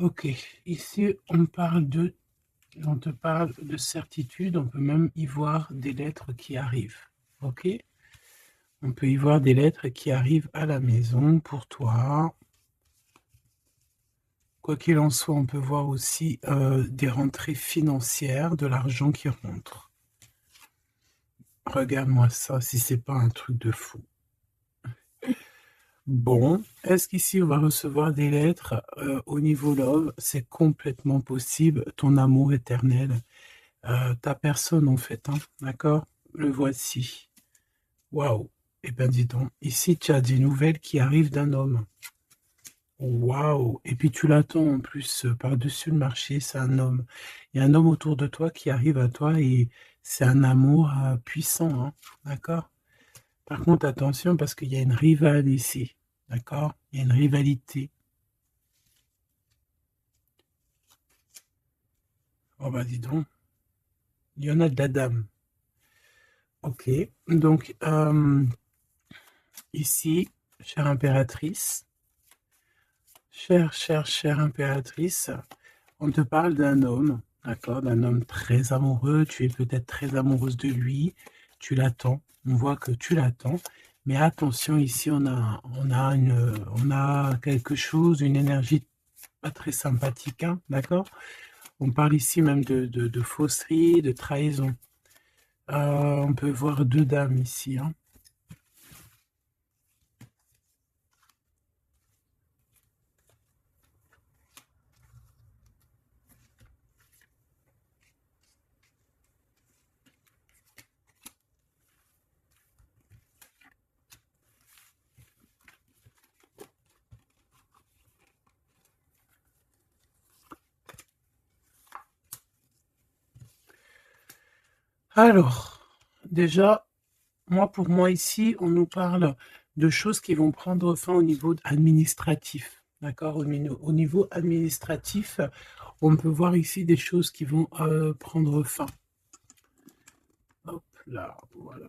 Ok, ici on te parle de certitude, on peut même y voir des lettres qui arrivent. Ok, on peut y voir des lettres qui arrivent à la maison pour toi. Quoi qu'il en soit, on peut voir aussi des rentrées financières, de l'argent qui rentre. Regarde-moi ça, si c'est pas un truc de fou. Bon, est-ce qu'ici on va recevoir des lettres au niveau love? C'est complètement possible, ton amour éternel. Ta personne en fait, hein, d'accord? Le voici. Waouh! Eh bien dis donc, ici tu as des nouvelles qui arrivent d'un homme. Waouh! Et puis tu l'attends en plus par-dessus le marché, c'est un homme. Il y a un homme autour de toi qui arrive à toi et c'est un amour puissant, hein, d'accord? Par contre, attention parce qu'il y a une rivale ici, d'accord? Il y a une rivalité. Oh bah dis donc, il y en a de la dame. Ok, donc ici, chère impératrice, chère impératrice, on te parle d'un homme, d'accord, d'un homme très amoureux, tu es peut-être très amoureuse de lui, tu l'attends, on voit que tu l'attends, mais attention, ici on a quelque chose, une énergie pas très sympathique, hein, d'accord? On parle ici même de fausserie, de trahison. On peut voir deux dames ici, hein. Alors, déjà, pour moi ici, on nous parle de choses qui vont prendre fin au niveau administratif. D'accord? Au niveau administratif, on peut voir ici des choses qui vont prendre fin. Hop là, voilà.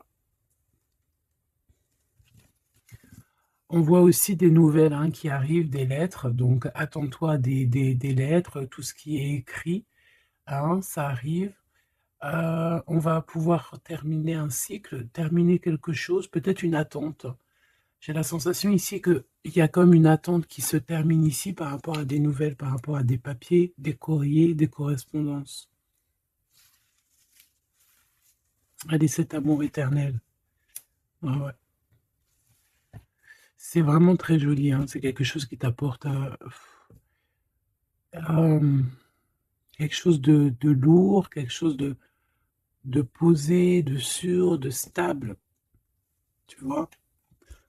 On voit aussi des nouvelles hein, qui arrivent, des lettres. Donc, attends-toi des lettres, tout ce qui est écrit, hein, ça arrive. On va pouvoir terminer un cycle, terminer quelque chose, peut-être une attente. J'ai la sensation ici qu'il y a comme une attente qui se termine ici par rapport à des nouvelles, par rapport à des papiers, des courriers, des correspondances. Allez, cet amour éternel. Ah ouais. C'est vraiment très joli, hein. C'est quelque chose qui t'apporte euh, quelque chose de lourd, quelque chose de posé, de sûr, de stable. Tu vois?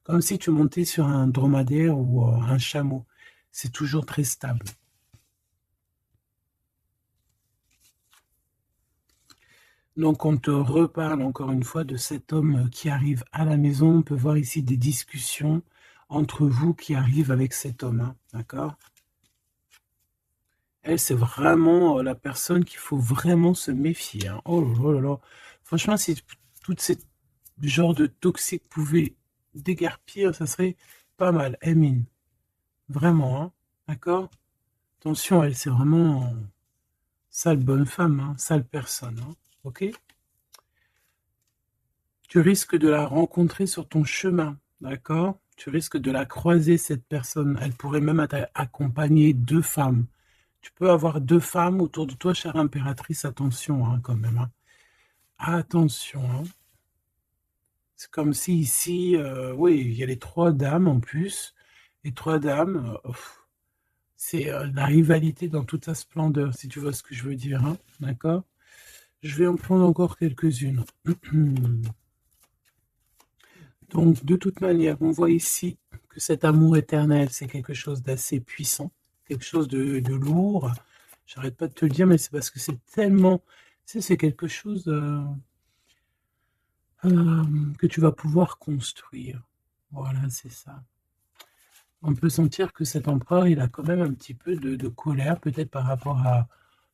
Comme si tu montais sur un dromadaire ou un chameau. C'est toujours très stable. Donc on te reparle encore une fois de cet homme qui arrive à la maison. On peut voir ici des discussions entre vous qui arrivent avec cet homme, hein, d'accord? Elle, c'est vraiment la personne qu'il faut vraiment se méfier, hein. Oh là là là. Franchement, si tout ce genre de toxique pouvait déguerpir, ça serait pas mal. Emine, vraiment, hein, d'accord? Attention, elle, c'est vraiment sale bonne femme, hein, sale personne, hein, ok? Tu risques de la rencontrer sur ton chemin, d'accord? Tu risques de la croiser, cette personne. Elle pourrait même accompagner deux femmes. Tu peux avoir deux femmes autour de toi, chère impératrice. Attention, hein, quand même, hein. Attention, hein. C'est comme si ici, oui, il y a les trois dames en plus. Les trois dames, c'est la rivalité dans toute sa splendeur, si tu vois ce que je veux dire, hein, d'accord? Je vais en prendre encore quelques-unes. Donc, de toute manière, on voit ici que cet amour éternel, c'est quelque chose d'assez puissant, quelque chose de lourd. J'arrête pas de te le dire, mais c'est parce que c'est tellement, tu sais, c'est quelque chose que tu vas pouvoir construire. Voilà, c'est ça. On peut sentir que cet empereur, il a quand même un petit peu de colère, peut-être par rapport à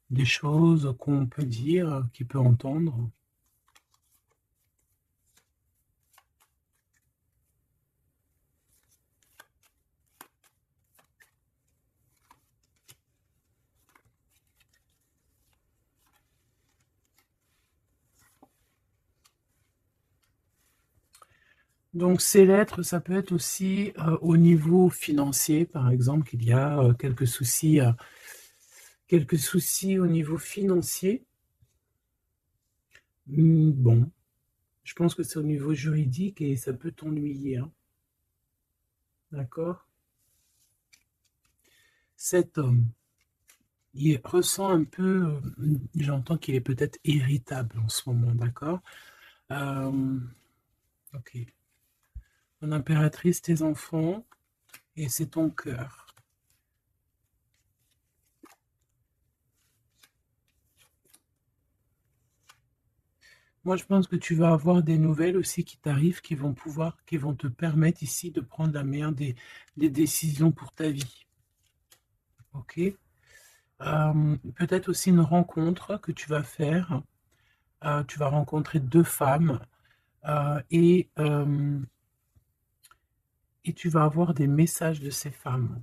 des choses qu'on peut dire, qu'il peut entendre. Donc ces lettres, ça peut être aussi au niveau financier, par exemple, qu'il y a quelques soucis au niveau financier. Bon, je pense que c'est au niveau juridique et ça peut t'ennuyer, hein. D'accord? Cet homme, il ressent un peu, j'entends qu'il est peut-être irritable en ce moment, d'accord? Ok. Ton impératrice, tes enfants, et c'est ton cœur. Moi, je pense que tu vas avoir des nouvelles aussi qui t'arrivent, qui vont te permettre ici de prendre la meilleure des décisions pour ta vie. Ok? Peut-être aussi une rencontre que tu vas faire. Tu vas rencontrer deux femmes euh, et, euh, et tu vas avoir des messages de ces femmes.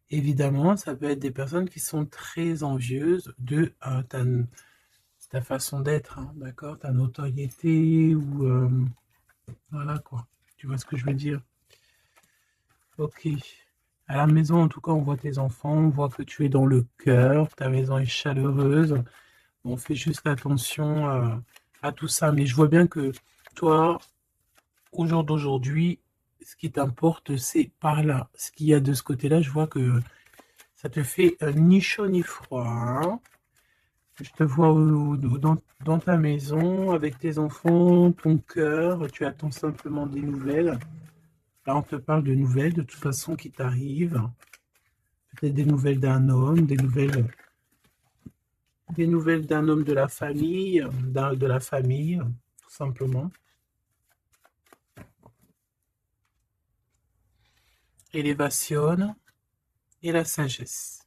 Évidemment, ça peut être des personnes qui sont très envieuses de ta façon d'être, hein, d'accord? Ta notoriété ou voilà quoi. Tu vois ce que je veux dire? Ok. À la maison, en tout cas, on voit tes enfants, on voit que tu es dans le cœur, ta maison est chaleureuse. On fait juste attention à tout ça. Mais je vois bien que toi, au jour d'aujourd'hui, ce qui t'importe, c'est par là. Ce qu'il y a de ce côté-là, je vois que ça te fait ni chaud ni froid, hein. Je te vois dans ta maison, avec tes enfants, ton cœur, tu attends simplement des nouvelles. Là, on te parle de nouvelles, de toute façon, qui t'arrivent. Peut-être des nouvelles d'un homme, des nouvelles d'un homme de la famille, de la famille, tout simplement. Élévation et la sagesse.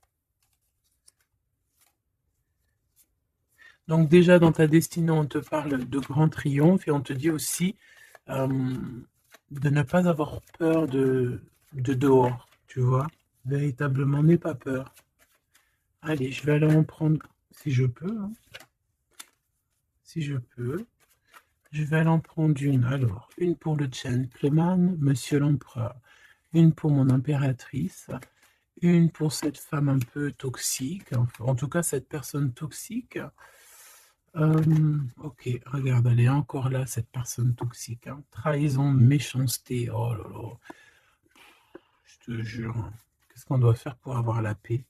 Donc déjà, dans ta destinée, on te parle de grand triomphe et on te dit aussi euh, de ne pas avoir peur de dehors, tu vois. Véritablement, n'aie pas peur. Allez, je vais aller en prendre, si je peux, hein, si je peux. Je vais aller en prendre une. Alors, une pour le gentleman, monsieur l'empereur. Une pour mon impératrice. Une pour cette femme un peu toxique. En tout cas, cette personne toxique. Ok, regarde, elle est encore là, cette personne toxique, hein. Trahison, méchanceté. Oh là là, je te jure, hein. Qu'est-ce qu'on doit faire pour avoir la paix?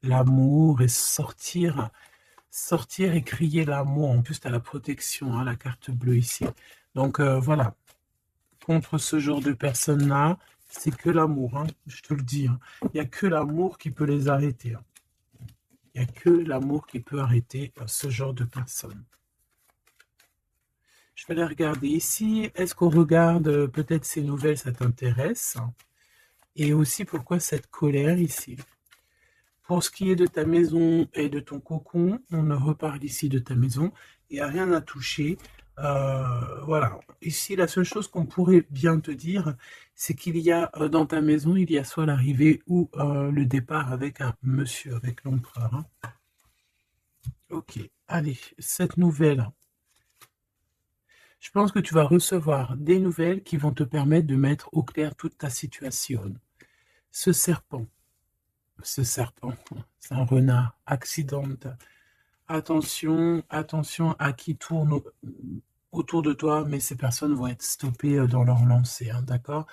L'amour et sortir et crier l'amour. En plus, tu as la protection, hein, la carte bleue ici. Donc voilà, contre ce genre de personnes-là, c'est que l'amour, hein, je te le dis, hein. Il n'y a que l'amour qui peut les arrêter, hein. Il n'y a que l'amour qui peut arrêter ce genre de personnes. Je vais les regarder ici. Est-ce qu'on regarde peut-être ces nouvelles, ça t'intéresse? Et aussi pourquoi cette colère ici? Pour ce qui est de ta maison et de ton cocon, on reparle ici de ta maison. Il n'y a rien à toucher. Voilà. Ici, la seule chose qu'on pourrait bien te dire, c'est qu'il y a dans ta maison, il y a soit l'arrivée ou le départ avec un monsieur, avec l'empereur, hein. Ok. Allez, cette nouvelle. Je pense que tu vas recevoir des nouvelles qui vont te permettre de mettre au clair toute ta situation. Ce serpent, ce serpent, c'est un renard, accident. Attention, attention à qui tourne autour de toi, mais ces personnes vont être stoppées dans leur lancée, hein, d'accord?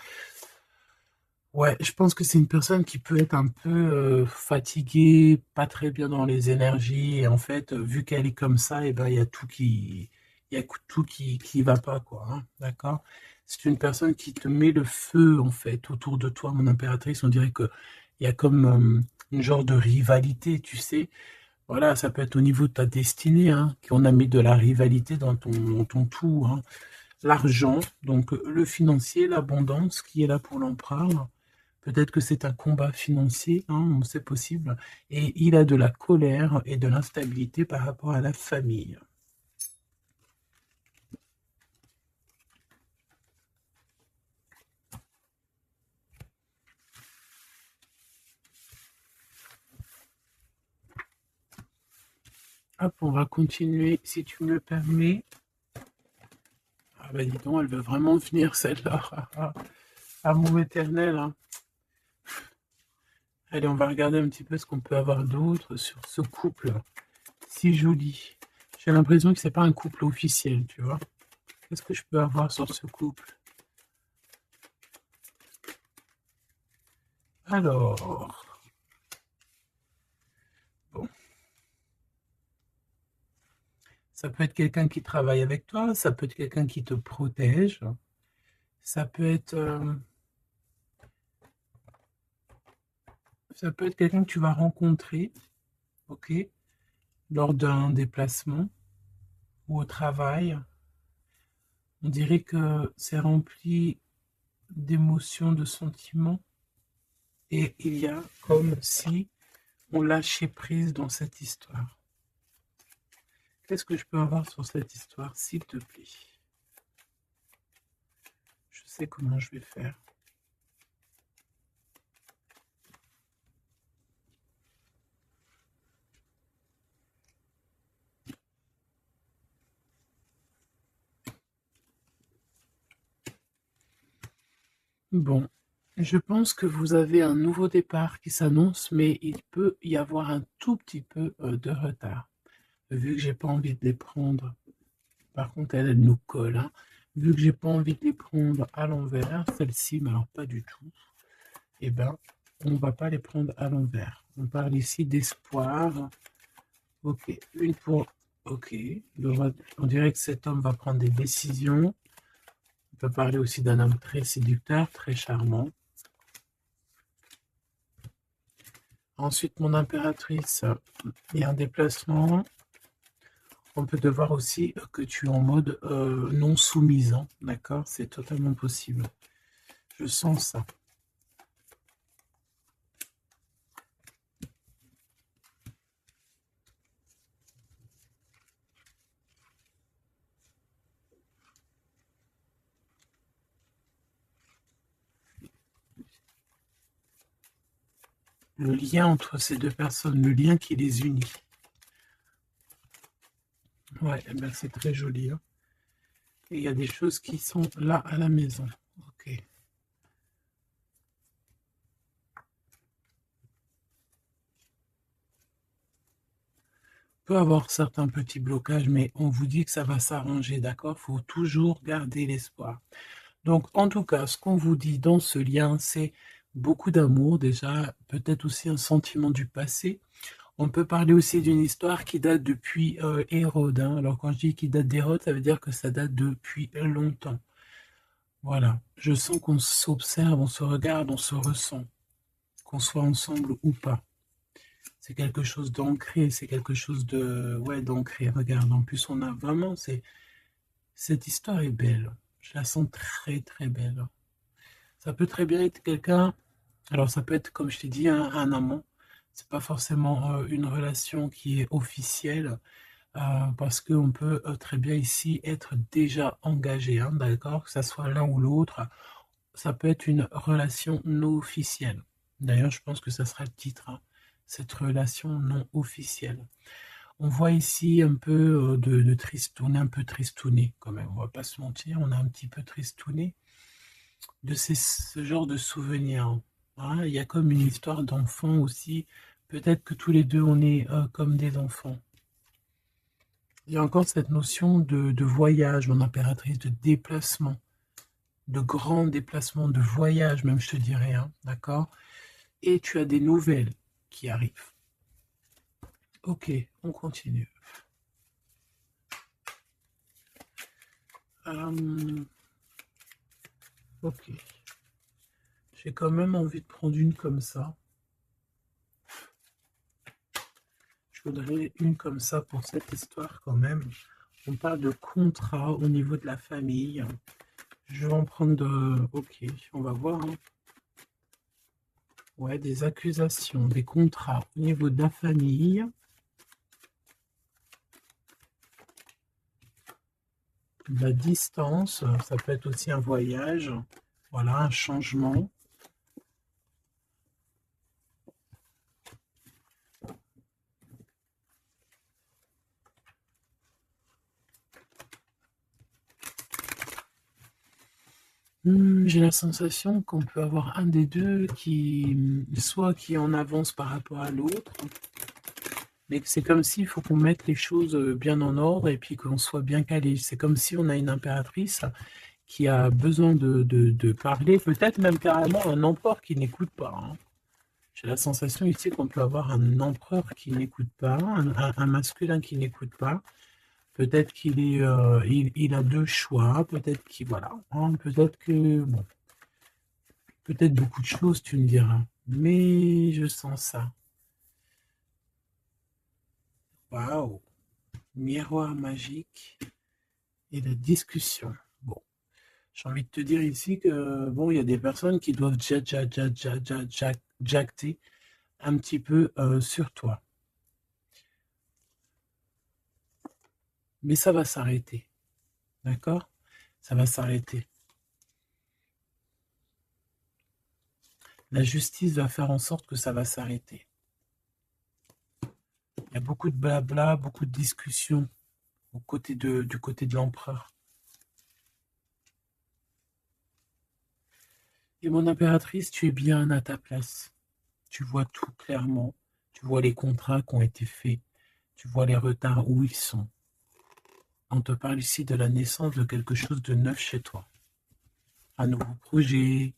Ouais, je pense que c'est une personne qui peut être un peu fatiguée, pas très bien dans les énergies, et en fait, vu qu'elle est comme ça, et ben il y a tout qui va pas, quoi, hein, d'accord? C'est une personne qui te met le feu, en fait, autour de toi, mon impératrice. On dirait que il y a comme une genre de rivalité, tu sais. Voilà, ça peut être au niveau de ta destinée, hein, qu'on a mis de la rivalité dans ton tout, hein. L'argent, donc le financier, l'abondance qui est là pour l'empereur. Peut-être que c'est un combat financier, hein, c'est possible. Et il a de la colère et de l'instabilité par rapport à la famille. Hop, on va continuer, si tu me le permets. Ah bah dis donc, elle veut vraiment venir celle-là. Amour éternel, hein. Allez, on va regarder un petit peu ce qu'on peut avoir d'autre sur ce couple si joli. J'ai l'impression que c'est pas un couple officiel, tu vois. Qu'est-ce que je peux avoir sur ce couple? Alors, bon, ça peut être quelqu'un qui travaille avec toi, ça peut être quelqu'un qui te protège, ça peut être, quelqu'un que tu vas rencontrer, ok, lors d'un déplacement ou au travail. On dirait que c'est rempli d'émotions, de sentiments, et il y a comme si on lâchait prise dans cette histoire. Qu'est-ce que je peux avoir sur cette histoire, s'il te plaît? Je sais comment je vais faire. Bon, je pense que vous avez un nouveau départ qui s'annonce, mais il peut y avoir un tout petit peu de retard. Vu que j'ai pas envie de les prendre, par contre elle nous colle, hein. Vu que j'ai pas envie de les prendre à l'envers, celle-ci, mais alors pas du tout, eh ben, on va pas les prendre à l'envers. On parle ici d'espoir. Ok, une pour... Ok, on dirait que cet homme va prendre des décisions. On peut parler aussi d'un homme très séducteur, très charmant. Ensuite, mon impératrice et un déplacement. On peut devoir aussi que tu es en mode non soumise, hein, d'accord? C'est totalement possible. Je sens ça. Le lien entre ces deux personnes, le lien qui les unit. Ouais, eh ben c'est très joli, hein. Et il y a des choses qui sont là à la maison. Ok. Peut avoir certains petits blocages, mais on vous dit que ça va s'arranger, d'accord? Faut toujours garder l'espoir. Donc, en tout cas, ce qu'on vous dit dans ce lien, c'est beaucoup d'amour déjà, peut-être aussi un sentiment du passé. On peut parler aussi d'une histoire qui date depuis Hérode, hein. Alors, quand je dis qui date d'Hérode, ça veut dire que ça date depuis longtemps. Voilà. Je sens qu'on s'observe, on se regarde, on se ressent, qu'on soit ensemble ou pas. C'est quelque chose d'ancré, c'est quelque chose de, ouais, d'ancré. Regarde, en plus, on a vraiment, cette histoire est belle. Je la sens très, très belle. Ça peut très bien être quelqu'un, alors ça peut être, comme je t'ai dit, un amant. C'est pas forcément une relation qui est officielle, parce qu'on peut très bien ici être déjà engagé, hein, d'accord? Que ça soit l'un ou l'autre. Ça peut être une relation non officielle. D'ailleurs, je pense que ça sera le titre, hein, cette relation non officielle. On voit ici un peu de tristouné, un peu tristouné quand même, on va pas se mentir, on a un petit peu tristouné de ce genre de souvenirs, hein. Il y a comme une histoire d'enfant aussi, peut-être que tous les deux on est comme des enfants. Il y a encore cette notion de voyage, mon impératrice, de déplacement, de grands déplacements, de voyage même je te dirais, hein, d'accord? Et tu as des nouvelles qui arrivent. Ok, on continue. Ok. J'ai quand même envie de prendre une comme ça. Je voudrais une comme ça pour cette histoire quand même. On parle de contrat au niveau de la famille. Je vais en prendre de... Ok, on va voir, hein. Ouais, des accusations, des contrats au niveau de la famille. La distance, ça peut être aussi un voyage. Voilà, un changement. J'ai la sensation qu'on peut avoir un des deux qui, soit qui est en avance par rapport à l'autre, mais que c'est comme s'il faut qu'on mette les choses bien en ordre et puis qu'on soit bien calé. C'est comme si on a une impératrice qui a besoin de parler, peut-être même carrément un empereur qui n'écoute pas, hein. J'ai la sensation ici qu'on peut avoir un empereur qui n'écoute pas, un masculin qui n'écoute pas. Peut-être qu'il est, il a deux choix, peut-être qu'il, voilà, hein, peut-être que, bon, peut-être beaucoup de choses, tu me diras, mais je sens ça. Waouh, miroir magique et la discussion. Bon, j'ai envie de te dire ici que, bon, il y a des personnes qui doivent jacter un petit peu sur toi. Mais ça va s'arrêter, d'accord? Ça va s'arrêter. La justice va faire en sorte que ça va s'arrêter. Il y a beaucoup de blabla, beaucoup de discussions du côté de l'empereur. Et mon impératrice, tu es bien à ta place. Tu vois tout clairement. Tu vois les contrats qui ont été faits. Tu vois les retards où ils sont. On te parle ici de la naissance de quelque chose de neuf chez toi. Un nouveau projet,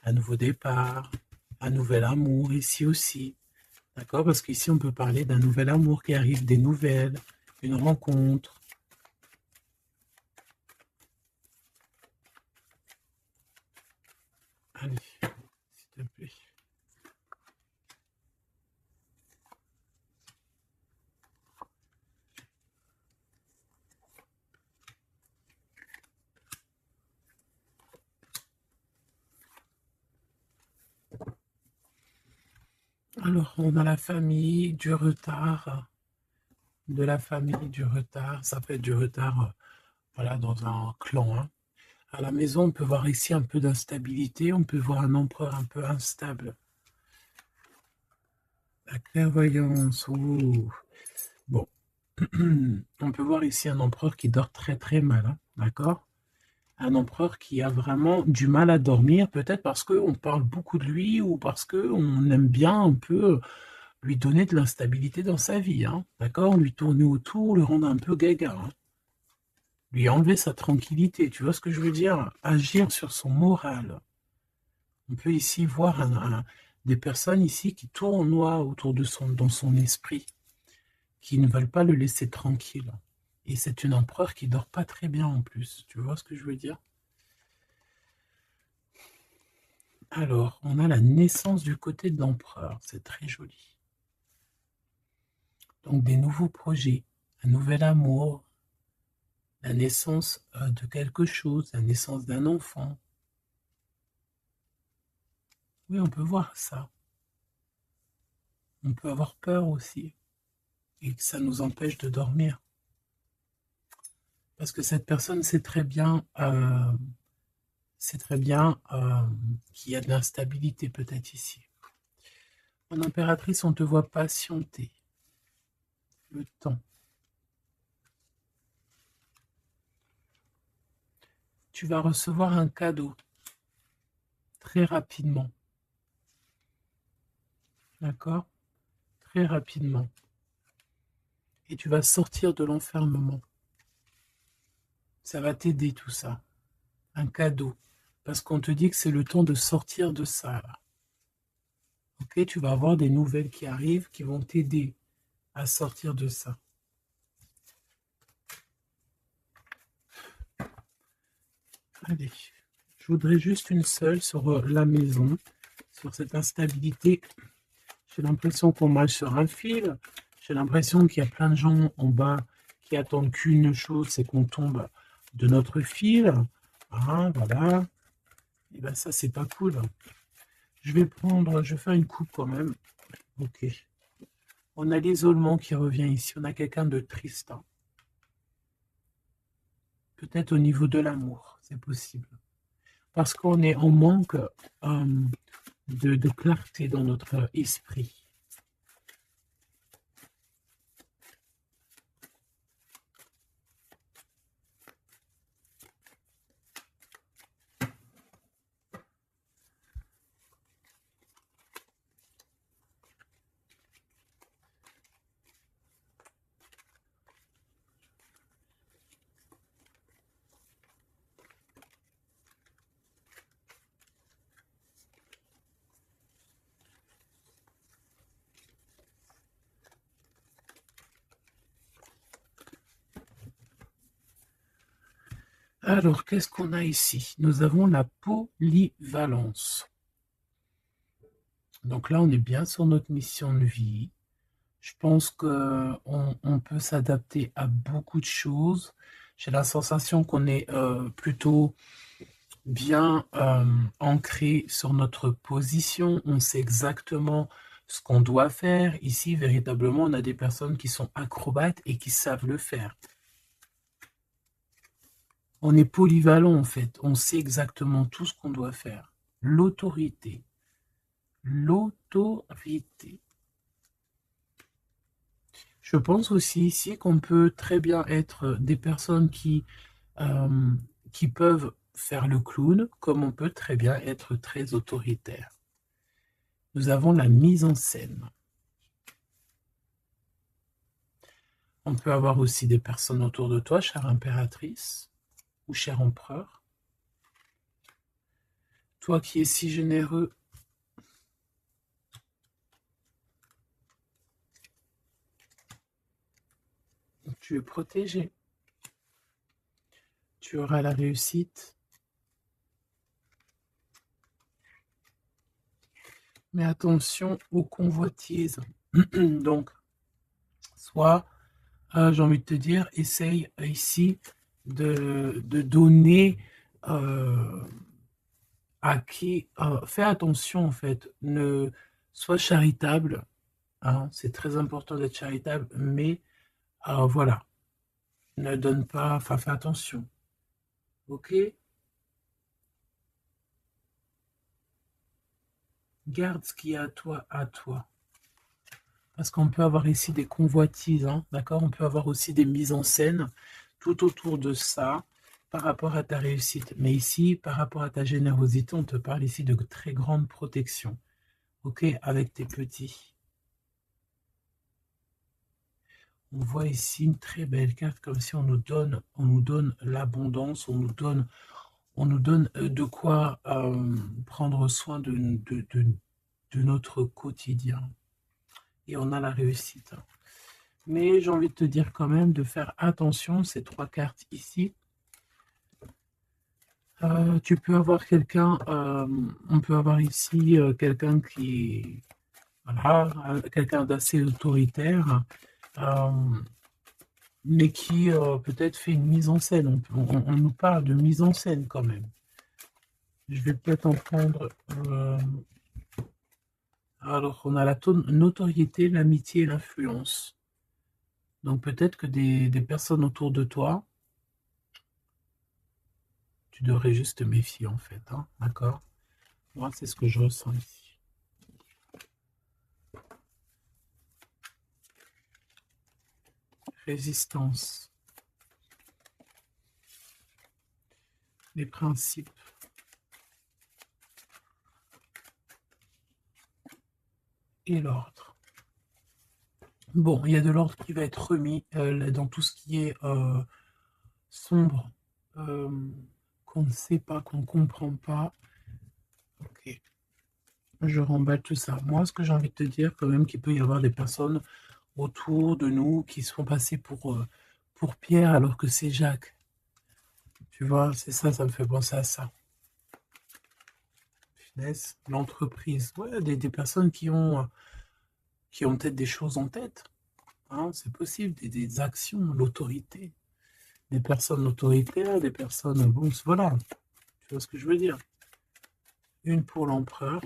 un nouveau départ, un nouvel amour ici aussi. D'accord? Parce qu'ici, on peut parler d'un nouvel amour qui arrive, des nouvelles, une rencontre. Allez, s'il te plaît. Alors, on a la famille, du retard, de la famille, du retard. Ça peut être du retard, voilà, dans un clan, hein. À la maison, on peut voir ici un peu d'instabilité. On peut voir un empereur un peu instable. La clairvoyance, ouh. Bon, on peut voir ici un empereur qui dort très très mal, hein, d'accord? Un empereur qui a vraiment du mal à dormir, peut-être parce qu'on parle beaucoup de lui ou parce qu'on aime bien un peu lui donner de l'instabilité dans sa vie, hein, d'accord? Lui tourner autour, le rendre un peu gaga, hein. Lui enlever sa tranquillité, tu vois ce que je veux dire? Agir sur son moral. On peut ici voir des personnes ici qui tournoient autour de dans son esprit, qui ne veulent pas le laisser tranquille. Et c'est une empereur qui dort pas très bien en plus, tu vois ce que je veux dire? Alors, on a la naissance du côté de l'empereur, c'est très joli. Donc des nouveaux projets, un nouvel amour, la naissance de quelque chose, la naissance d'un enfant. Oui, on peut voir ça. On peut avoir peur aussi, et que ça nous empêche de dormir. Parce que cette personne sait très bien, qu'il y a de l'instabilité peut-être ici. En impératrice, on te voit patienter le temps. Tu vas recevoir un cadeau très rapidement. D'accord? Très rapidement. Et tu vas sortir de l'enfermement. Ça va t'aider tout ça. Un cadeau. Parce qu'on te dit que c'est le temps de sortir de ça, là. Ok, tu vas avoir des nouvelles qui arrivent qui vont t'aider à sortir de ça. Allez, je voudrais juste une seule sur la maison, sur cette instabilité. J'ai l'impression qu'on marche sur un fil. J'ai l'impression qu'il y a plein de gens en bas qui attendent qu'une chose, c'est qu'on tombe de notre fil. Hein, voilà. Et bien ça, c'est pas cool. Je vais faire une coupe quand même. Ok. On a l'isolement qui revient ici. On a quelqu'un de triste, hein. Peut-être au niveau de l'amour, c'est possible. Parce qu'on est en manque de clarté dans notre esprit. Alors, qu'est-ce qu'on a ici? Nous avons la polyvalence. Donc là, on est bien sur notre mission de vie. Je pense qu'on peut s'adapter à beaucoup de choses. J'ai la sensation qu'on est plutôt bien ancré sur notre position. On sait exactement ce qu'on doit faire. Ici, véritablement, on a des personnes qui sont acrobates et qui savent le faire. On est polyvalent en fait. On sait exactement tout ce qu'on doit faire. L'autorité. L'autorité. Je pense aussi ici qu'on peut très bien être des personnes qui peuvent faire le clown, comme on peut très bien être très autoritaire. Nous avons la mise en scène. On peut avoir aussi des personnes autour de toi, chère impératrice ou cher empereur. Toi qui es si généreux, tu es protégé. Tu auras la réussite. Mais attention aux convoitises. Donc, soit, j'ai envie de te dire, essaye ici de donner à qui... fais attention, en fait. Ne sois charitable. Hein, c'est très important d'être charitable, mais voilà. Ne donne pas... Enfin, fais attention. Ok? Garde ce qui est à toi, à toi. Parce qu'on peut avoir ici des convoitises, hein, d'accord? On peut avoir aussi des mises en scène tout autour de ça par rapport à ta réussite. Mais ici, par rapport à ta générosité, on te parle ici de très grande protection, ok? Avec tes petits. On voit ici une très belle carte, comme si on nous donne l'abondance, on nous donne de quoi prendre soin de notre quotidien. Et on a la réussite. Mais j'ai envie de te dire quand même de faire attention, ces trois cartes ici. Tu peux avoir quelqu'un, on peut avoir ici quelqu'un qui, voilà, quelqu'un d'assez autoritaire, mais qui peut-être fait une mise en scène. On nous parle de mise en scène quand même. Je vais peut-être en prendre... alors, on a la notoriété, l'amitié et l'influence. Donc peut-être que des personnes autour de toi, tu devrais juste te méfier en fait, hein, d'accord? Moi, c'est ce que je ressens ici. Résistance. Les principes. Et l'ordre. Bon, il y a de l'ordre qui va être remis dans tout ce qui est sombre, qu'on ne sait pas, qu'on ne comprend pas. Ok. Je remballe tout ça. Moi, ce que j'ai envie de te dire, quand même, qu'il peut y avoir des personnes autour de nous qui se font passer pour Pierre alors que c'est Jacques. Tu vois, c'est ça, ça me fait penser à ça. Finesse, l'entreprise. Ouais, des personnes qui ont peut-être des choses en tête. Hein, c'est possible, des actions, l'autorité. Des personnes autoritaires, des personnes... Bon, voilà. Tu vois ce que je veux dire? Une pour l'empereur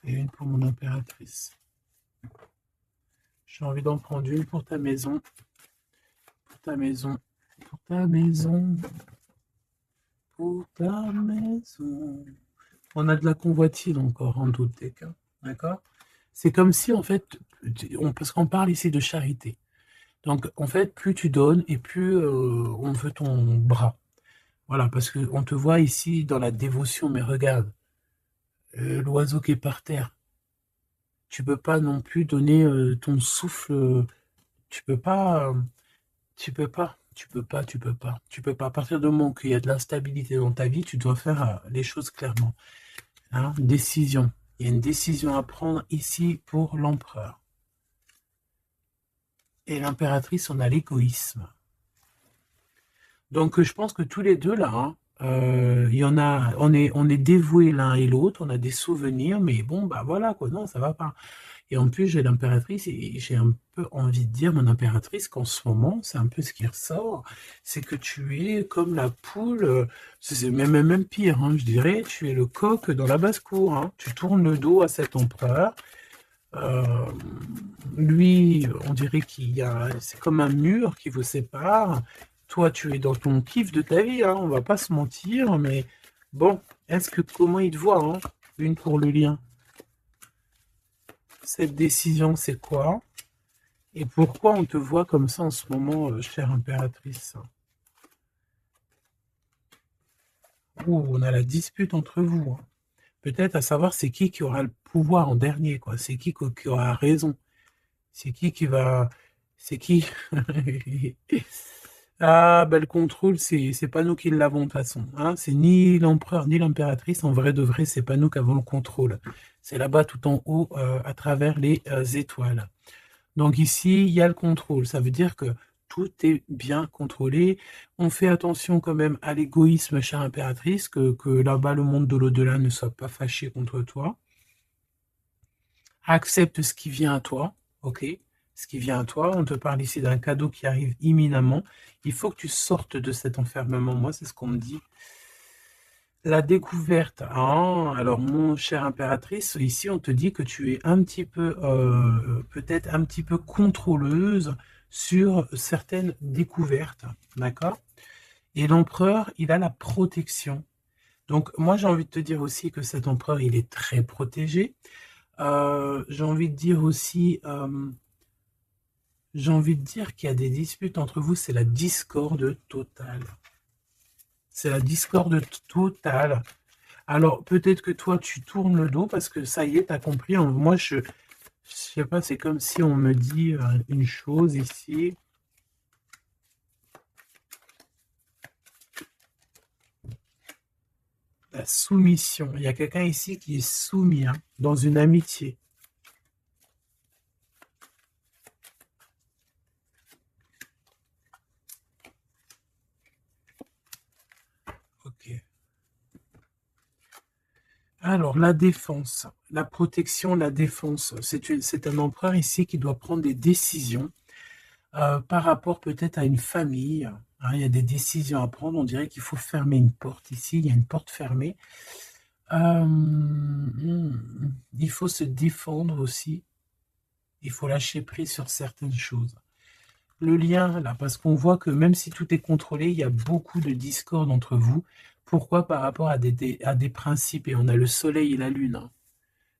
et une pour mon impératrice. J'ai envie d'en prendre une pour ta maison. Pour ta maison. Pour ta maison. Pour ta maison. On a de la convoitise encore, en doute des cas. D'accord? C'est comme si, en fait, parce qu'on parle ici de charité. Donc, en fait, plus tu donnes et plus on veut ton bras. Voilà, parce qu'on te voit ici dans la dévotion, mais regarde, l'oiseau qui est par terre. Tu peux pas non plus donner ton souffle. Tu peux pas, tu peux pas, tu peux pas, tu peux pas. Tu peux pas. À partir du moment qu'il y a de l'instabilité dans ta vie, tu dois faire les choses clairement. Hein, décision. Il y a une décision à prendre ici pour l'empereur. Et l'impératrice, on a l'égoïsme. Donc, je pense que tous les deux, là, hein, il y en a, on est dévoués l'un et l'autre, on a des souvenirs, mais bon, bah voilà, quoi, non, ça va pas. Et en plus, j'ai l'impératrice et j'ai un peu envie de dire, mon impératrice, qu'en ce moment, c'est un peu ce qui ressort, c'est que tu es comme la poule, c'est même pire, hein, je dirais, tu es le coq dans la basse-cour, hein. Tu tournes le dos à cet empereur. Euh, Lui, on dirait qu'il y a, c'est comme un mur qui vous sépare. Toi, tu es dans ton kiff de ta vie, hein, on va pas se mentir, mais bon, comment il te voit, hein, une pour le lien. Cette décision, c'est quoi? Et pourquoi on te voit comme ça en ce moment, chère impératrice? Ouh, on a la dispute entre vous, hein. Peut-être à savoir c'est qui aura le pouvoir en dernier, quoi. C'est qui aura raison. C'est qui va... C'est qui? Ah, ben le contrôle, c'est pas nous qui l'avons de toute façon, hein. C'est ni l'empereur ni l'impératrice. En vrai de vrai, c'est pas nous qui avons le contrôle. C'est là-bas tout en haut, à travers les étoiles. Donc ici, il y a le contrôle. Ça veut dire que tout est bien contrôlé. On fait attention quand même à l'égoïsme, chère impératrice, que là-bas, le monde de l'au-delà ne soit pas fâché contre toi. Accepte ce qui vient à toi, ok? Ce qui vient à toi. On te parle ici d'un cadeau qui arrive imminemment. Il faut que tu sortes de cet enfermement. Moi, c'est ce qu'on me dit. La découverte. Ah, alors, mon cher impératrice, ici, on te dit que tu es un petit peu, peut-être un petit peu contrôleuse sur certaines découvertes, d'accord? Et l'empereur, il a la protection. Donc, moi, j'ai envie de te dire aussi que cet empereur, il est très protégé. J'ai envie de dire aussi, j'ai envie de dire qu'il y a des disputes entre vous, c'est la discorde totale. C'est la discorde totale. Alors, peut-être que toi, tu tournes le dos parce que ça y est, t'as compris. Moi, je sais pas, c'est comme si on me dit une chose ici. La soumission. Il y a quelqu'un ici qui est soumis, hein, dans une amitié. Ok. Alors, la défense, la protection, la défense. C'est un empereur ici qui doit prendre des décisions par rapport peut-être à une famille, hein. Il y a des décisions à prendre. On dirait qu'il faut fermer une porte ici. Il y a une porte fermée. Il faut se défendre aussi. Il faut lâcher prise sur certaines choses. Le lien, là, parce qu'on voit que même si tout est contrôlé, il y a beaucoup de discorde entre vous. Pourquoi? Par rapport à à des principes. Et on a le soleil et la lune, hein.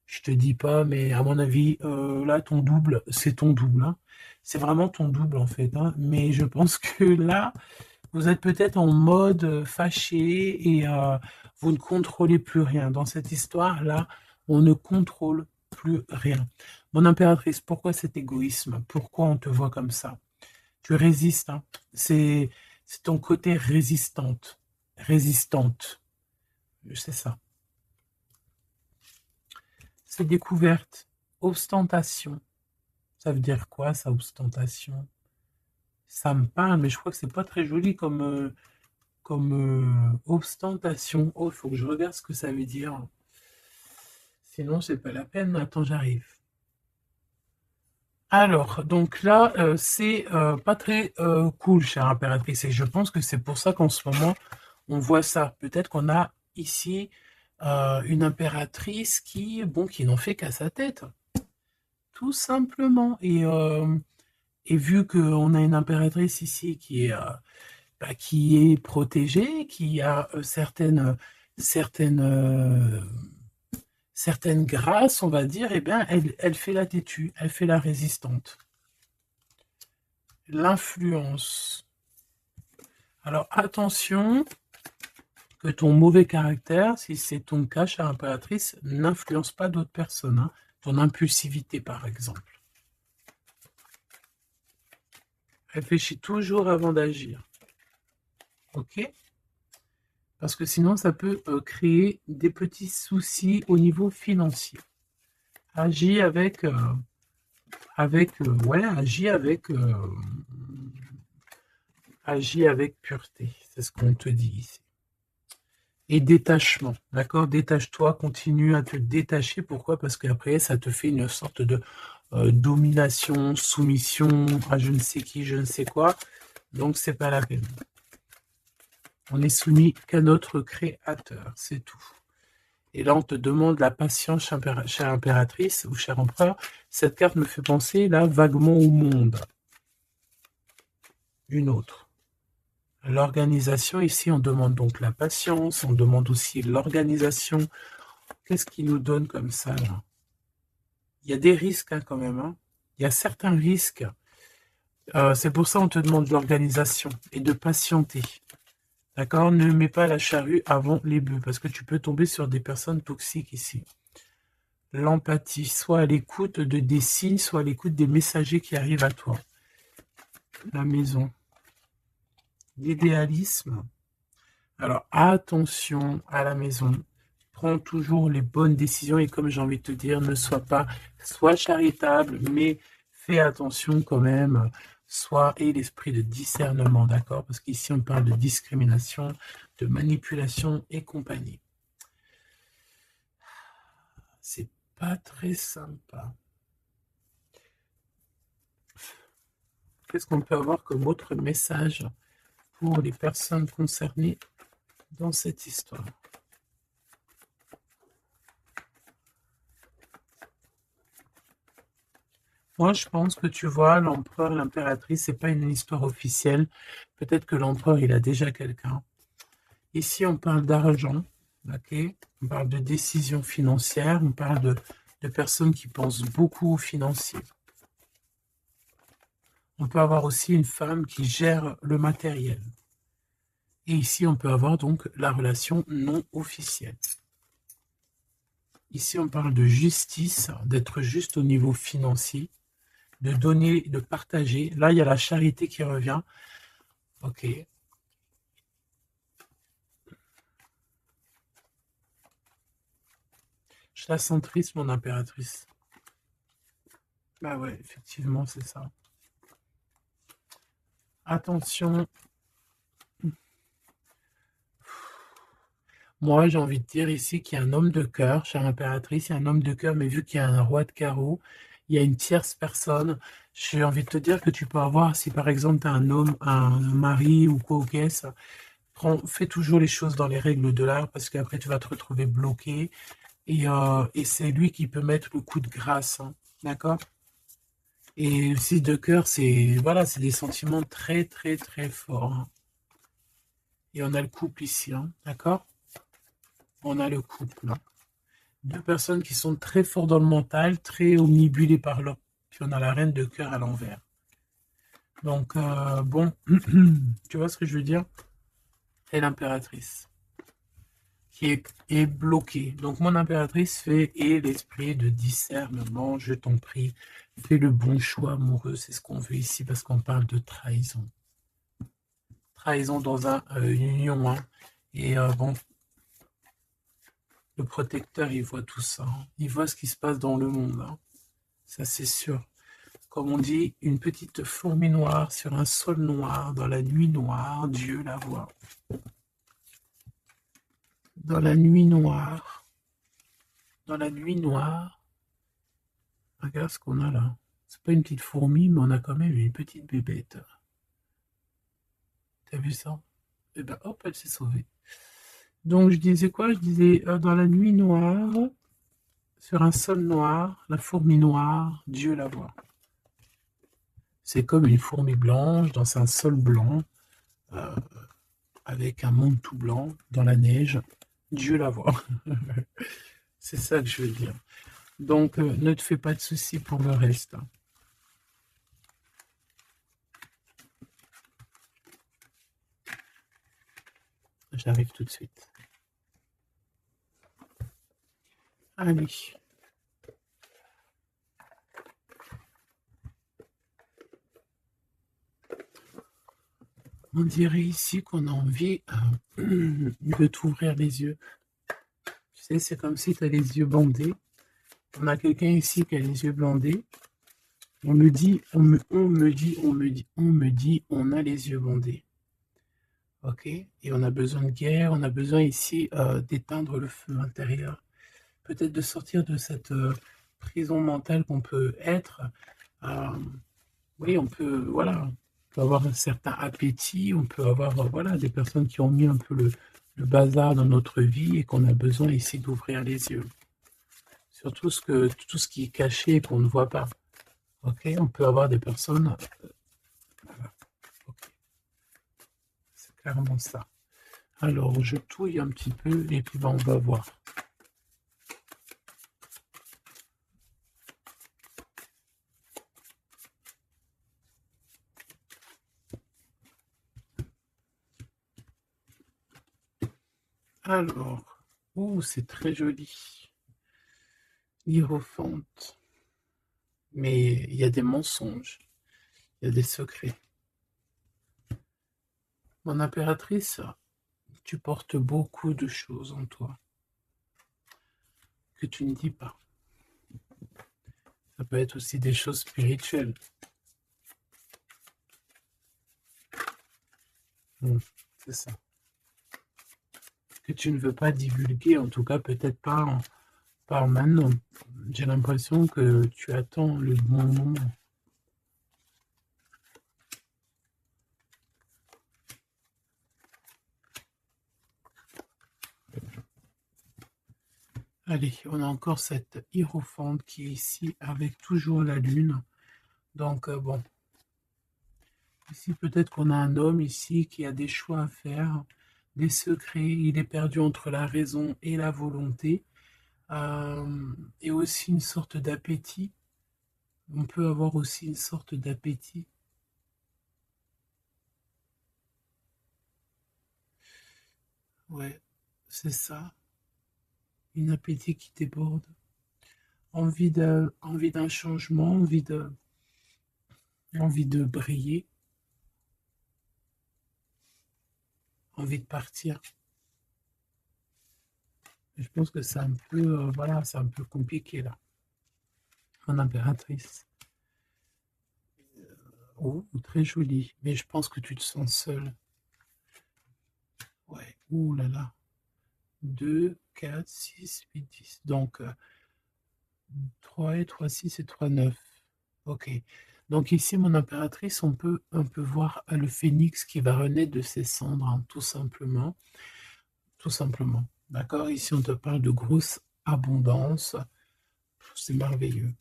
Je te dis pas, mais à mon avis, là, ton double, c'est ton double, hein. C'est vraiment ton double, en fait, hein. Mais je pense que là, vous êtes peut-être en mode fâché et vous ne contrôlez plus rien. Dans cette histoire-là, on ne contrôle plus rien. Mon impératrice, pourquoi cet égoïsme? Pourquoi on te voit comme ça? Tu résistes, hein. C'est ton côté résistante. C'est ça. C'est découverte. Ostentation. Ça veut dire quoi, ça, ostentation? Ça me parle, mais je crois que c'est pas très joli comme ostentation. Oh, il faut que je regarde ce que ça veut dire. Sinon, c'est pas la peine. Attends, j'arrive. Alors, donc là, c'est pas très cool, chère impératrice. Et je pense que c'est pour ça qu'en ce moment, on voit ça. Peut-être qu'on a ici une impératrice bon, qui n'en fait qu'à sa tête. Tout simplement. Et vu qu'on a une impératrice ici qui est protégée, qui a certaines, certaines grâces, on va dire, eh bien, elle fait la têtue, elle fait la résistante. L'influence. Alors, attention que ton mauvais caractère, si c'est ton cas, chère impératrice, n'influence pas d'autres personnes, hein. Ton impulsivité, par exemple. Réfléchis toujours avant d'agir. Ok? Parce que sinon, ça peut créer des petits soucis au niveau financier. Agis agis avec Agis avec pureté, c'est ce qu'on te dit ici. Et détachement, d'accord? Détache-toi, continue à te détacher. Pourquoi? Parce qu'après, ça te fait une sorte de domination, soumission à je ne sais qui, je ne sais quoi. Donc, c'est pas la peine. On est soumis qu'à notre créateur, c'est tout. Et là, on te demande la patience, chère impératrice ou cher empereur. Cette carte me fait penser, là, vaguement au monde. Une autre. L'organisation, ici, on demande donc la patience, on demande aussi l'organisation. Qu'est-ce qui nous donne comme ça, là? Il y a des risques, hein, quand même. Hein. Il y a certains risques. C'est pour ça qu'on te demande de l'organisation et de patienter. D'accord? Ne mets pas la charrue avant les bœufs, parce que tu peux tomber sur des personnes toxiques ici. L'empathie, soit à l'écoute des signes, soit à l'écoute des messagers qui arrivent à toi. La maison. L'idéalisme. Alors, attention à la maison. Prends toujours les bonnes décisions et comme j'ai envie de te dire, ne sois charitable, mais fais attention quand même. Et l'esprit de discernement, d'accord? Parce qu'ici, on parle de discrimination, de manipulation et compagnie. C'est pas très sympa. Qu'est-ce qu'on peut avoir comme autre message pour les personnes concernées dans cette histoire? Moi, je pense que tu vois, l'empereur, l'impératrice, c'est pas une histoire officielle. Peut-être que l'empereur, il a déjà quelqu'un. Ici, on parle d'argent, ok? On parle de décisions financières, on parle de personnes qui pensent beaucoup aux financiers. On peut avoir aussi une femme qui gère le matériel. Et ici, on peut avoir donc la relation non officielle. Ici, on parle de justice, d'être juste au niveau financier, de donner, de partager. Là, il y a la charité qui revient. Ok. Je la sens triste, mon impératrice. Bah ouais, effectivement, c'est ça. Attention. Moi, j'ai envie de dire ici qu'il y a un homme de cœur, chère impératrice, il y a un homme de cœur, mais vu qu'il y a un roi de carreau, il y a une tierce personne. J'ai envie de te dire que tu peux avoir, si par exemple tu as un homme, un mari ou quoi au caisse, fais toujours les choses dans les règles de l'art parce qu'après tu vas te retrouver bloqué et c'est lui qui peut mettre le coup de grâce, hein, d'accord? Et aussi de cœur, c'est voilà, c'est des sentiments très très très forts. Hein. Et on a le couple ici, hein, d'accord? On a le couple. Hein. Deux personnes qui sont très fortes dans le mental, très omnibulées par l'homme. Puis on a la reine de cœur à l'envers. Donc, bon, tu vois ce que je veux dire? Et l'impératrice, qui est bloquée. Donc, mon impératrice fait, et l'esprit de discernement, je t'en prie, fais le bon choix amoureux, c'est ce qu'on veut ici, parce qu'on parle de trahison. Trahison dans une union, hein. Et bon, le protecteur, il voit tout ça. Hein. Il voit ce qui se passe dans le monde. Hein. Ça, c'est sûr. Comme on dit, une petite fourmi noire sur un sol noir, dans la nuit noire, Dieu la voit. Dans la nuit noire. Dans la nuit noire. Regarde ce qu'on a là. C'est pas une petite fourmi, mais on a quand même une petite bébête. T'as vu ça? Et ben hop, elle s'est sauvée. Donc je disais quoi? Je disais dans la nuit noire, sur un sol noir, la fourmi noire, Dieu la voit. C'est comme une fourmi blanche dans un sol blanc, avec un monde tout blanc, dans la neige, Dieu la voit. C'est ça que je veux dire. Donc ne te fais pas de soucis pour le reste. J'arrive tout de suite. Allez. On dirait ici qu'on a envie de t'ouvrir les yeux. Tu sais, c'est comme si tu as les yeux bandés. On a quelqu'un ici qui a les yeux bandés. On me dit, on a les yeux bandés. ok? Et on a besoin de guerre, on a besoin ici d'éteindre le feu intérieur. Peut-être de sortir de cette prison mentale qu'on peut être. Euh, oui, on peut, voilà, on peut avoir un certain appétit, on peut avoir, voilà, des personnes qui ont mis un peu le bazar dans notre vie et qu'on a besoin ici d'ouvrir les yeux. Sur tout ce qui est caché et qu'on ne voit pas. Ok, on peut avoir des personnes, voilà, ok, c'est clairement ça. Alors, je touille un petit peu et puis ben, on va voir. Alors, oh, c'est très joli. Hiérophante. Mais il y a des mensonges, il y a des secrets. Mon impératrice, tu portes beaucoup de choses en toi que tu ne dis pas. Ça peut être aussi des choses spirituelles. C'est ça. Que tu ne veux pas divulguer, en tout cas peut-être pas maintenant. J'ai l'impression que tu attends le bon moment. Allez, on a encore cette hiérophante qui est ici avec toujours la lune. Donc bon, ici peut-être qu'on a un homme ici qui a des choix à faire, des secrets, il est perdu entre la raison et la volonté, et aussi une sorte d'appétit. On peut avoir aussi une sorte d'appétit. Ouais, c'est ça, une appétit qui déborde. Envie d'un changement, envie de briller, envie de partir. Je pense que c'est un peu, voilà, c'est un peu compliqué là. Mon impératrice. Oh, très jolie. Mais je pense que tu te sens seule. Ouais. Ouh là là. 2, 4, 6, 8, 10. Donc, 3 et 3, 6 et 3, 9. Ok. Donc ici, mon impératrice, on peut un peu voir le phénix qui va renaître de ses cendres, hein, tout simplement. Tout simplement. D'accord? Ici, on te parle de grosse abondance. C'est merveilleux.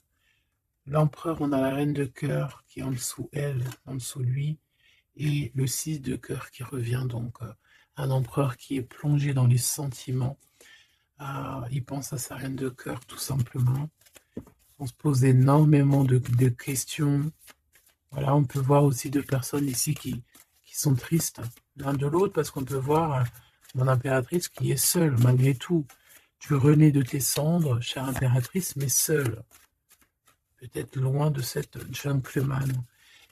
L'empereur, on a la reine de cœur qui est en dessous elle, en dessous lui, et le 6 de cœur qui revient donc. Un empereur qui est plongé dans les sentiments. Il pense à sa reine de cœur tout simplement. On se pose énormément de questions. Voilà, on peut voir aussi deux personnes ici qui sont tristes l'un de l'autre parce qu'on peut voir mon impératrice qui est seule malgré tout. Tu renais de tes cendres, chère impératrice, mais seule. Peut-être loin de cette gentleman.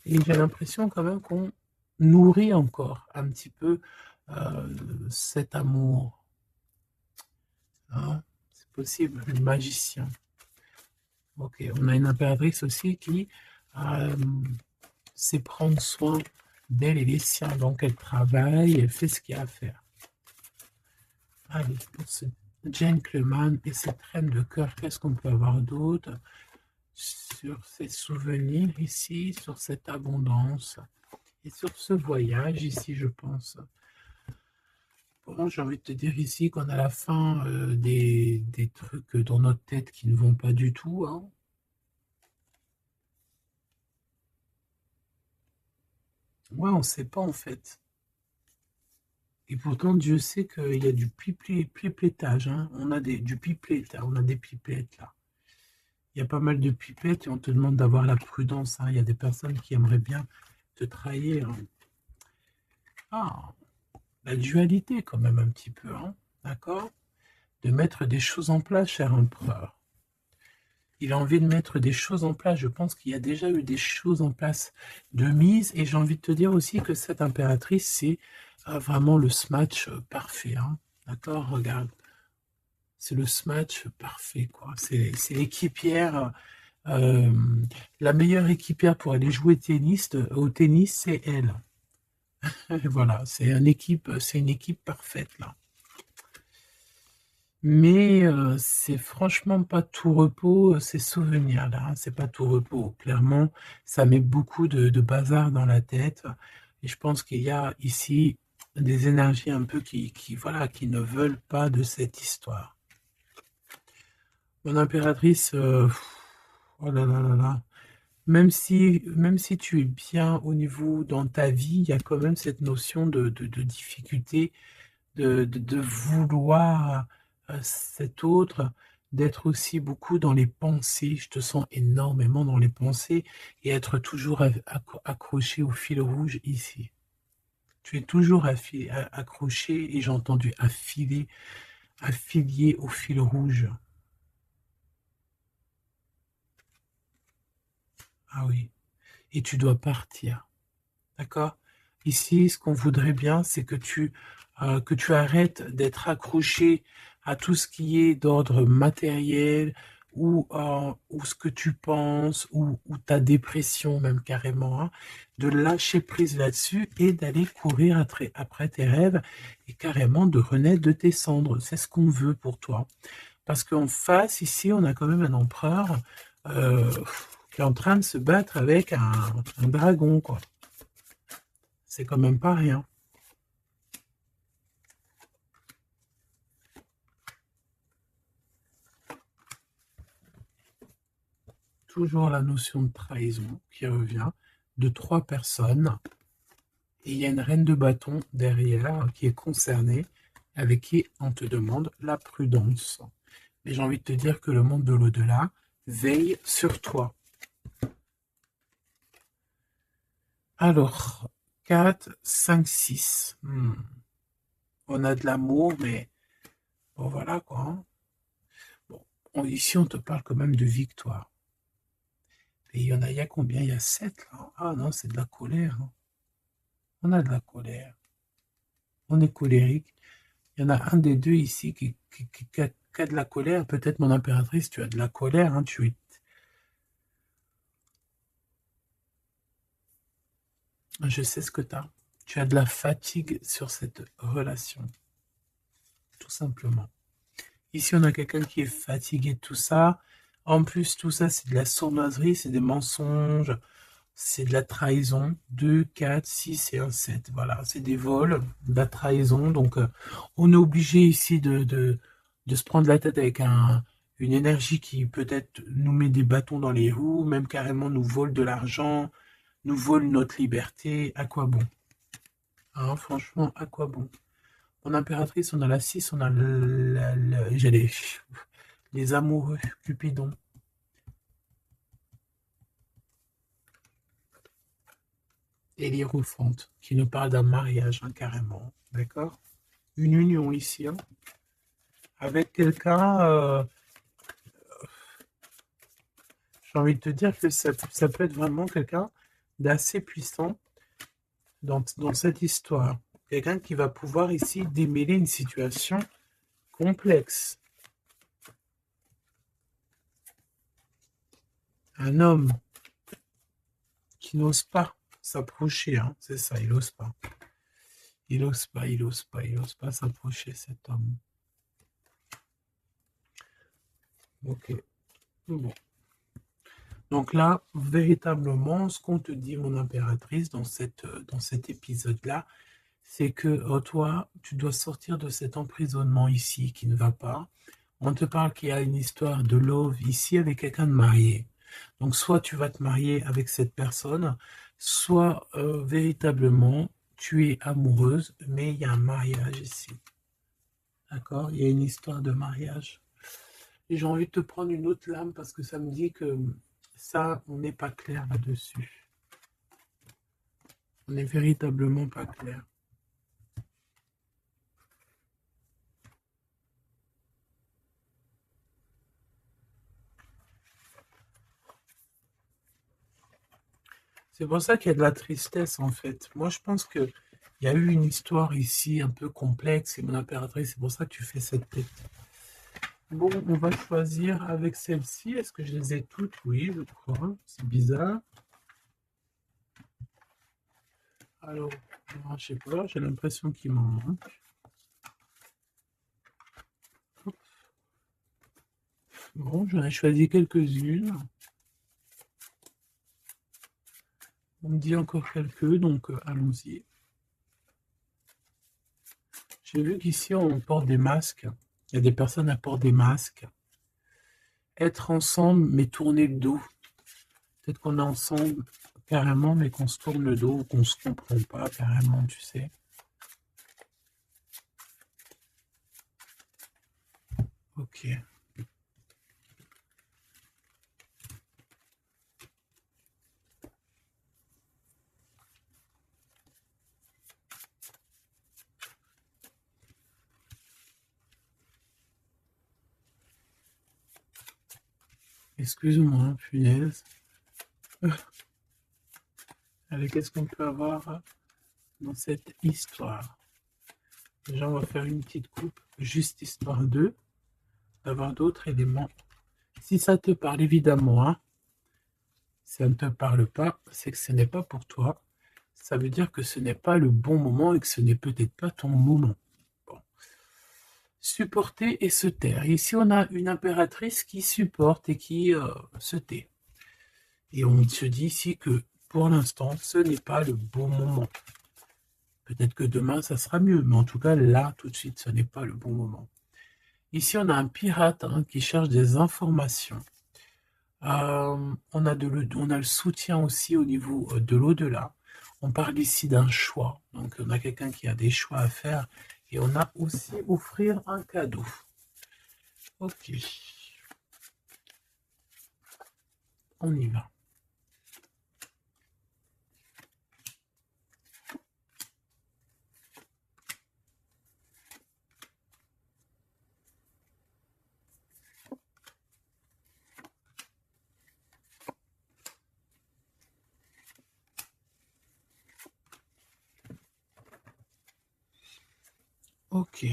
Et j'ai l'impression quand même qu'on nourrit encore un petit peu cet amour. Hein, c'est possible, le magicien. Ok, on a une impératrice aussi qui sait prendre soin d'elle et des siens. Donc elle travaille, elle fait ce qu'il y a à faire. Allez, pour ce gentleman et cette reine de cœur, qu'est-ce qu'on peut avoir d'autre sur ces souvenirs ici, sur cette abondance et sur ce voyage ici, je pense. Bon, j'ai envie de te dire ici qu'on a la fin des trucs dans notre tête qui ne vont pas du tout. Hein. Ouais, on ne sait pas en fait. Et pourtant, Dieu sait qu'il y a du pipettage. Hein. On a du pipette, on a des pipettes là. Il y a pas mal de pipettes et on te demande d'avoir la prudence. Hein. Il y a des personnes qui aimeraient bien te trahir. Hein. Ah, la dualité quand même un petit peu. Hein. D'accord? De mettre des choses en place, cher empereur. Il a envie de mettre des choses en place. Je pense qu'il y a déjà eu des choses en place de mise. Et j'ai envie de te dire aussi que cette impératrice, c'est vraiment le smash parfait. Hein. D'accord? Regarde. C'est le smash parfait, quoi. C'est l'équipière. La meilleure équipière pour aller jouer au tennis, c'est elle. Et voilà, c'est une équipe parfaite là. Mais c'est franchement pas tout repos, ces souvenirs-là, hein, c'est pas tout repos. Clairement, ça met beaucoup de bazar dans la tête et je pense qu'il y a ici des énergies un peu voilà, qui ne veulent pas de cette histoire. Mon impératrice, oh là là là là, même si tu es bien au niveau dans ta vie, il y a quand même cette notion de difficulté, de vouloir cet autre, d'être aussi beaucoup dans les pensées. Je te sens énormément dans les pensées et être toujours accroché au fil rouge ici. Tu es toujours accroché et j'ai entendu affilié au fil rouge. Ah oui. Et tu dois partir. D'accord? Ici, ce qu'on voudrait bien, c'est que tu arrêtes d'être accroché à tout ce qui est d'ordre matériel ou ce que tu penses ou ta dépression même carrément, hein, de lâcher prise là-dessus et d'aller courir après tes rêves et carrément de renaître de tes cendres. C'est ce qu'on veut pour toi. Parce qu'en face, ici, on a quand même un empereur euh, qui est en train de se battre avec un dragon, quoi. C'est quand même pas rien. Toujours la notion de trahison qui revient de 3 personnes. Et il y a une reine de bâton derrière qui est concernée, avec qui on te demande la prudence. Mais j'ai envie de te dire que le monde de l'au-delà veille sur toi. Alors, 4, 5, 6. On a de l'amour, mais bon, voilà quoi, hein. Bon, ici, on te parle quand même de victoire. Et il y a combien? Il y a 7 là. Ah non, c'est de la colère, hein. On a de la colère. On est colérique. Il y en a un des deux ici qui a de la colère. Peut-être mon impératrice, tu as de la colère, hein, je sais ce que tu as. Tu as de la fatigue sur cette relation, tout simplement. Ici, on a quelqu'un qui est fatigué de tout ça. En plus, tout ça, c'est de la sournoiserie, c'est des mensonges, c'est de la trahison. 2, 4, 6 et un 7. Voilà, c'est des vols, de la trahison. Donc, on est obligé ici de se prendre la tête avec une énergie qui peut-être nous met des bâtons dans les roues, même carrément nous vole de l'argent, nous vole notre liberté. À quoi bon? Hein, franchement, à quoi bon? En impératrice, on a la 6, on a les amoureux, Cupidon. Et l'Hiérophante, qui nous parle d'un mariage, hein, carrément. D'accord? Une union ici, hein, avec quelqu'un, j'ai envie de te dire que ça peut être vraiment quelqu'un d'assez puissant dans cette histoire. Quelqu'un qui va pouvoir ici démêler une situation complexe. Un homme qui n'ose pas s'approcher, hein, c'est ça, il n'ose pas. Il n'ose pas, il n'ose pas, il n'ose pas s'approcher, cet homme. Ok. Bon. Donc là, véritablement, ce qu'on te dit, mon impératrice, dans cet épisode-là, c'est que toi, tu dois sortir de cet emprisonnement ici qui ne va pas. On te parle qu'il y a une histoire de love ici avec quelqu'un de marié. Donc soit tu vas te marier avec cette personne, soit véritablement tu es amoureuse, mais il y a un mariage ici. D'accord? Il y a une histoire de mariage. Et j'ai envie de te prendre une autre lame parce que ça me dit que ça, on n'est pas clair là-dessus. On n'est véritablement pas clair. C'est pour ça qu'il y a de la tristesse en fait. Moi, je pense que il y a eu une histoire ici un peu complexe et mon impératrice, c'est pour ça que tu fais cette tête. Bon, on va choisir avec celle-ci. Est-ce que je les ai toutes? Oui, je crois. C'est bizarre. Alors, je sais pas, j'ai l'impression qu'il m'en manque. Bon, j'en ai choisi quelques-unes. On me dit encore quelques, donc allons-y. J'ai vu qu'ici, on porte des masques. Il y a des personnes qui portent des masques. Être ensemble, mais tourner le dos. Peut-être qu'on est ensemble carrément, mais qu'on se tourne le dos ou qu'on se comprend pas carrément, tu sais. Ok. Excuse-moi, punaise. Allez, qu'est-ce qu'on peut avoir dans cette histoire? Déjà, on va faire une petite coupe, juste histoire d'avoir d'autres éléments. Si ça te parle, évidemment, hein. Si ça ne te parle pas, c'est que ce n'est pas pour toi. Ça veut dire que ce n'est pas le bon moment et que ce n'est peut-être pas ton moment. Bon. Supporter et se taire. Ici, on a une impératrice qui supporte et qui se tait. Et on se dit ici que pour l'instant, ce n'est pas le bon moment. Peut-être que demain, ça sera mieux, mais en tout cas, là, tout de suite, ce n'est pas le bon moment. Ici, on a un pirate qui cherche des informations. On a le soutien aussi au niveau de l'au-delà. On parle ici d'un choix. Donc, on a quelqu'un qui a des choix à faire. Et on a aussi offrir un cadeau. Ok. On y va. Ok.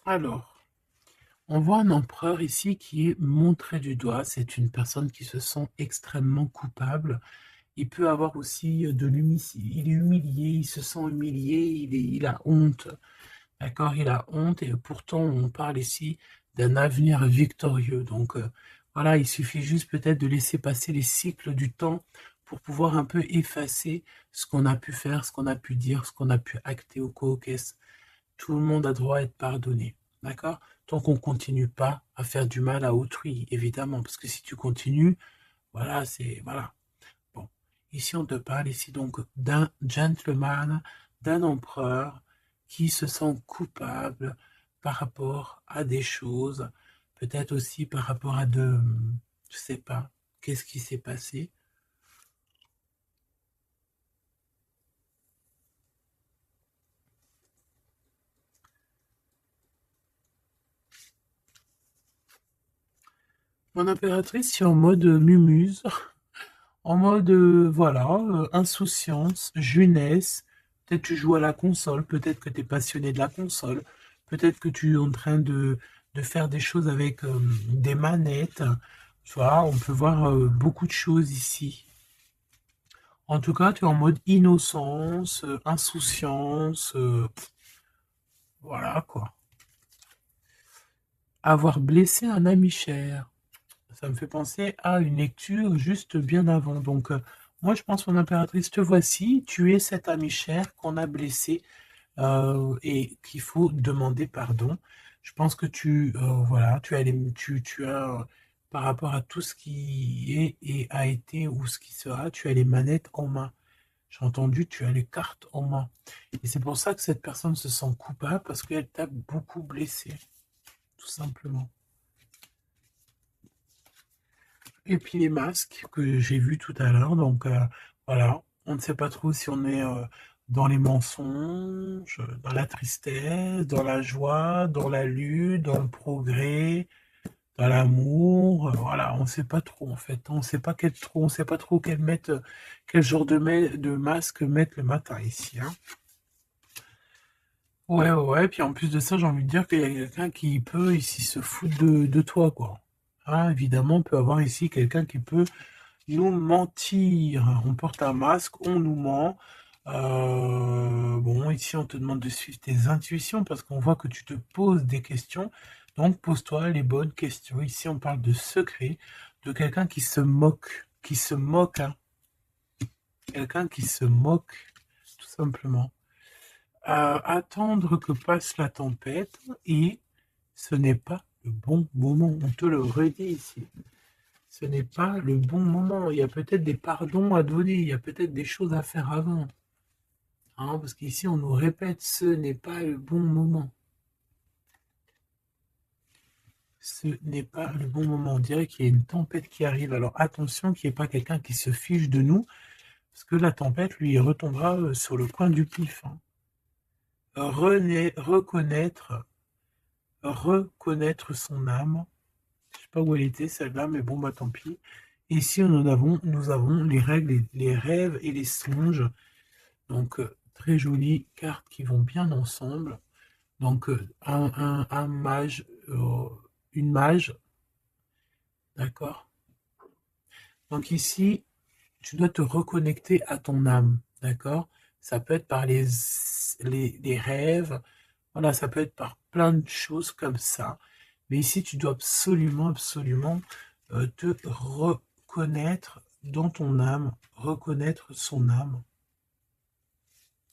Alors, on voit un empereur ici qui est montré du doigt. C'est une personne qui se sent extrêmement coupable. Il peut avoir aussi de l'humilité. Il est humilié, il se sent humilié, il a honte. D'accord, il a honte et pourtant on parle ici d'un avenir victorieux. Donc voilà, il suffit juste peut-être de laisser passer les cycles du temps pour pouvoir un peu effacer ce qu'on a pu faire, ce qu'on a pu dire, ce qu'on a pu acter au caucus. Tout le monde a droit à être pardonné. D'accord? Tant qu'on ne continue pas à faire du mal à autrui, évidemment. Parce que si tu continues, voilà, c'est. Voilà. Bon. Ici, on te parle ici donc d'un gentleman, d'un empereur qui se sent coupable par rapport à des choses, peut-être aussi par rapport à je sais pas, qu'est-ce qui s'est passé. Mon impératrice, c'est en mode mumuse, en mode, voilà, insouciance, jeunesse. Peut-être tu joues à la console, peut-être que tu es passionné de la console, peut-être que tu es en train de faire des choses avec des manettes. Tu vois, on peut voir beaucoup de choses ici. En tout cas, tu es en mode innocence, insouciance, voilà quoi. Avoir blessé un ami cher. Ça me fait penser à une lecture juste bien avant. Donc, moi, je pense, mon impératrice, te voici. Tu es cet ami cher qu'on a blessé et qu'il faut demander pardon. Je pense que voilà, tu as, par rapport à tout ce qui est et a été ou ce qui sera, tu as les manettes en main. J'ai entendu, tu as les cartes en main. Et c'est pour ça que cette personne se sent coupable parce qu'elle t'a beaucoup blessé, tout simplement. Et puis les masques que j'ai vus tout à l'heure, donc voilà, on ne sait pas trop si on est dans les mensonges, dans la tristesse, dans la joie, dans la lutte, dans le progrès, dans l'amour, voilà, on ne sait pas trop en fait, on ne sait pas on sait pas trop quel genre de masque mettre le matin ici, hein. Ouais, ouais, ouais, puis en plus de ça, j'ai envie de dire qu'il y a quelqu'un qui peut ici se foutre de toi, quoi. Ah, évidemment, on peut avoir ici quelqu'un qui peut nous mentir. On porte un masque, on nous ment. Bon, ici, on te demande de suivre tes intuitions parce qu'on voit que tu te poses des questions. Donc, pose-toi les bonnes questions. Ici, on parle de secret, de quelqu'un qui se moque, hein. Quelqu'un qui se moque, tout simplement. Attendre que passe la tempête et ce n'est pas le bon moment. On te le redit ici. Ce n'est pas le bon moment. Il y a peut-être des pardons à donner. Il y a peut-être des choses à faire avant. Hein, parce qu'ici, on nous répète, ce n'est pas le bon moment. Ce n'est pas le bon moment. On dirait qu'il y a une tempête qui arrive. Alors attention qu'il n'y ait pas quelqu'un qui se fiche de nous. Parce que la tempête, lui, retombera sur le coin du pif. Hein. Reconnaître son âme. Je sais pas où elle était celle-là, mais bon bah tant pis. Ici nous avons les règles, les rêves et les songes. Donc très jolies cartes qui vont bien ensemble. Donc un mage, une mage, d'accord. Donc ici tu dois te reconnecter à ton âme, d'accord. Ça peut être par les rêves, voilà, ça peut être par plein de choses comme ça. Mais ici, tu dois absolument, absolument te reconnaître dans ton âme, reconnaître son âme,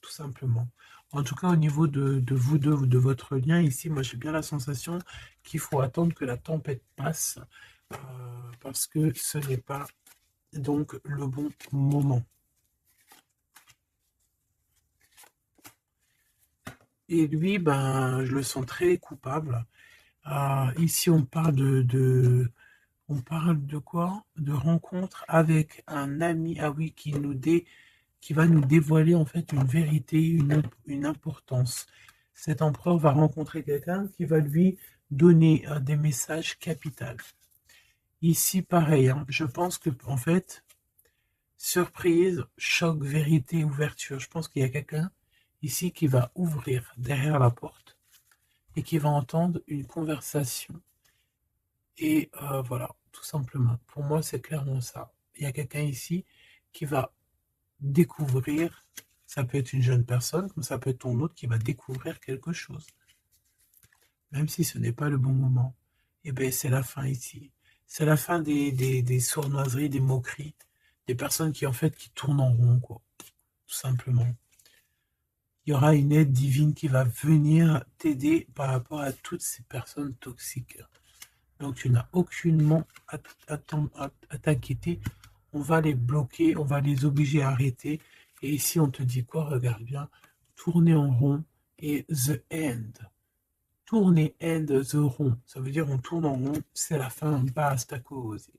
tout simplement. En tout cas, au niveau de vous deux, de votre lien, ici, moi j'ai bien la sensation qu'il faut attendre que la tempête passe, parce que ce n'est pas donc le bon moment. Et lui, ben, je le sens très coupable. Ici, on parle on parle de quoi? De rencontre avec un ami, ah oui, qui va nous dévoiler en fait une vérité, une importance. Cet empereur va rencontrer quelqu'un qui va lui donner des messages capitaux. Ici, pareil, hein, je pense que en fait, surprise, choc, vérité, ouverture. Je pense qu'il y a quelqu'un ici qui va ouvrir derrière la porte et qui va entendre une conversation. Et voilà, tout simplement. Pour moi, c'est clairement ça. Il y a quelqu'un ici qui va découvrir, ça peut être une jeune personne, comme ça peut être ton autre qui va découvrir quelque chose. Même si ce n'est pas le bon moment. Et bien, c'est la fin ici. C'est la fin des sournoiseries, des moqueries, des personnes qui, en fait, qui tournent en rond, quoi. Tout simplement. Il y aura une aide divine qui va venir t'aider par rapport à toutes ces personnes toxiques. Donc tu n'as aucunement à t'inquiéter. On va les bloquer, on va les obliger à arrêter. Et ici, on te dit quoi? Regarde bien. Tourner en rond et the end. Tourner end the rond. Ça veut dire on tourne en rond, c'est la fin, basta cause.